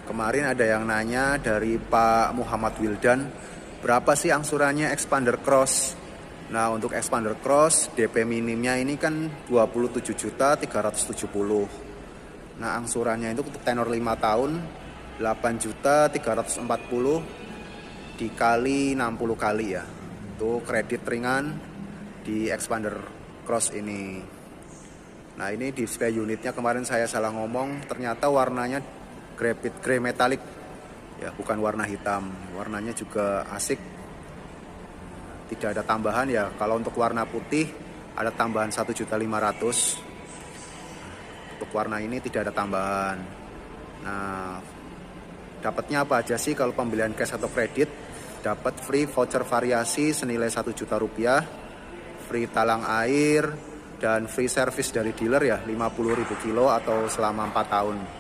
Kemarin ada yang nanya dari Pak Muhammad Wildan, berapa sih angsurannya Expander Cross? Nah, untuk Expander Cross DP minimnya ini kan 27.370. Nah, angsurannya itu untuk tenor 5 tahun 8.340 dikali 60 kali ya. Itu kredit ringan di Expander Cross ini. Nah, ini display unitnya kemarin saya salah ngomong, ternyata warnanya grey metallic ya, bukan warna hitam. Warnanya juga asik, tidak ada tambahan ya. Kalau untuk warna putih ada tambahan 1.500.000. Untuk warna ini tidak ada tambahan. Nah, dapatnya apa aja sih kalau pembelian cash atau kredit? Dapat free voucher variasi senilai 1 juta rupiah, free talang air, dan free service dari dealer ya 50.000 kilo atau selama 4 tahun.